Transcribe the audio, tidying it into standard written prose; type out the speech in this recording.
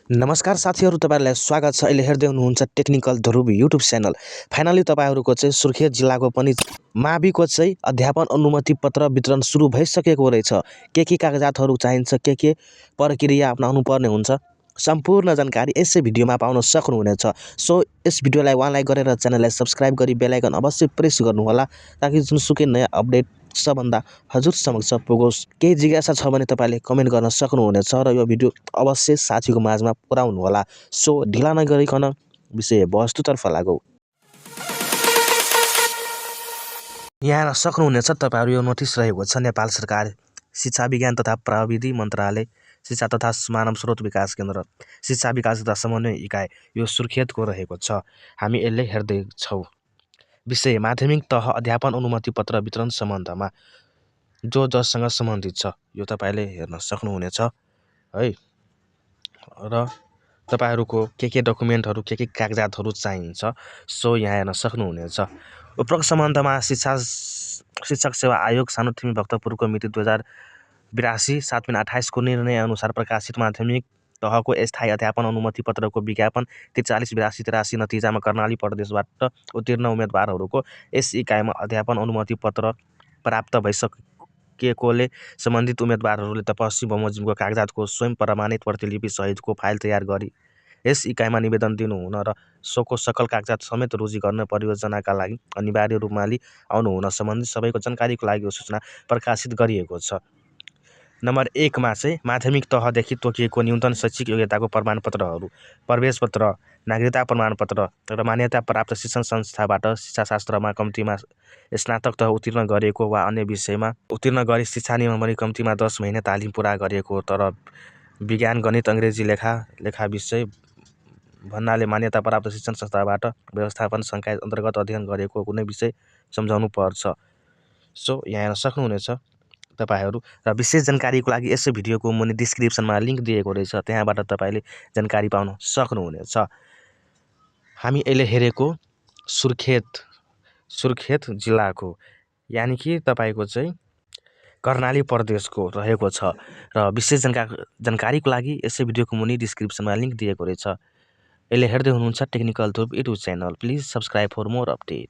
नमस्कार साथीहरू, तपाईँहरूलाई स्वागत छ। अहिले हेर्दै हुनुहुन्छ technical Dhruv YouTube channel. Finally तपाईँहरूको चाहिँ सुर्खेत जिल्लाको पनि माविको चाहिँ अध्यापन अनुमति पत्र वितरण सुरु भइसकेको रहेछ। के कागजातहरू चाहिन्छ, के प्रक्रिया अपनाउनु पर्ने हुन्छ, सम्पूर्ण जानकारी यसै भिडियोमा पाउन सक्नुहुनेछ। सो यस भिडियोलाई लाइक गरेर च्यानललाई सब्सक्राइब गरी बेल आइकन अवश्य प्रेस गर्नुहोला, ताकि जुनसुकै नयाँ अपडेट सबभन्दा हजुर समक्ष पुगोस्। केही जिज्ञासा छ भने तपाईँले कमेन्ट गर्न सक्नुहुनेछ र यो भिडियो अवश्य साथीको माझमा पुर्याउनु होला। सो ढिला नगरिकन विषय वस्तुतर्फ लागौँ। यहाँ हेर्न सक्नुहुनेछ तपाईँहरू, यो नोटिस रहेको छ नेपाल सरकार शिक्षा विज्ञान तथा प्रविधि मन्त्रालय, शिक्षा तथा मानव स्रोत विकास केन्द्र, शिक्षा विकास तथा समन्वय इकाइ, यो सुर्खेतको रहेको छ। हामी यसले हेर्दैछौँ। विषय माध्यमिक तह अध्यापन अनुमति पत्र वितरण सम्बन्धमा जो जससँग सम्बन्धित छ यो तपाईँले हेर्न सक्नुहुनेछ है। र तपाईँहरूको के डकुमेन्टहरू, के कागजातहरू चाहिन्छ, सो यहाँ हेर्न सक्नुहुनेछ। उपरोक्त सम्बन्धमा शिक्षक सेवा आयोग सानोतिमी भक्तपुरको मिति 2082 7/28 को निर्णय अनुसार प्रकाशित माध्यमिक तहको स्थायी अध्यापन अनुमति पत्रको विज्ञापन 43/82-83 नतिजामा कर्णाली प्रदेशबाट उत्तीर्ण उम्मेदवारहरूको यस इकाइमा अध्यापन अनुमति पत्र प्राप्त भइसकेकोले सम्बन्धित उम्मेदवारहरूले तपस्वी बमोजिमको कागजातको स्वयं प्रमाणित प्रतिलिपि सहितको फाइल तयार गरी यस इकाइमा निवेदन दिनुहुन र सोको सकल कागजात समेत रुजु गर्न परियोजनाका लागि अनिवार्य रूपमा आउनुहुन सम्बन्धी सबैको जानकारीको लागि यो सूचना प्रकाशित गरिएको छ। नम्बर 1 मा चाहिँ माध्यमिक तहदेखि तोकिएको न्यूनतम शैक्षिक योग्यताको प्रमाणपत्रहरू, प्रवेश पत्र, नागरिकता प्रमाणपत्र र मान्यता प्राप्त शिक्षण संस्थाबाट शिक्षाशास्त्रमा कम्तीमा स्नातक तह उत्तीर्ण गरेको वा अन्य विषयमा उत्तीर्ण गरी शिक्षा नियमभरि कम्तीमा 10 महिना तालिम पुरा गरेको तर विज्ञान, गणित, अङ्ग्रेजी, लेखा विषय भन्नाले मान्यता प्राप्त शिक्षण संस्थाबाट व्यवस्थापन संकाय अन्तर्गत अध्ययन गरेको कुनै विषय सम्झाउनु पर्छ। सो यहाँ हेर्न सक्नुहुनेछ तपाईँहरू। र विशेष जानकारीको लागि यस भिडियोको मुनि डिस्क्रिप्सनमा लिङ्क दिएको रहेछ, त्यहाँबाट तपाईँले जानकारी पाउन सक्नुहुनेछ। हामी अहिले हेरेको सुर्खेत जिल्लाको, यानि कि तपाईँको चाहिँ कर्णाली प्रदेशको रहेको छ। र विशेष जानकारीको लागि यसै भिडियोको मुनि डिस्क्रिप्सनमा लिङ्क दिएको रहेछ। यसले हेर्दै हुनुहुन्छ technical Dhruv YouTube channel. Please subscribe for more update.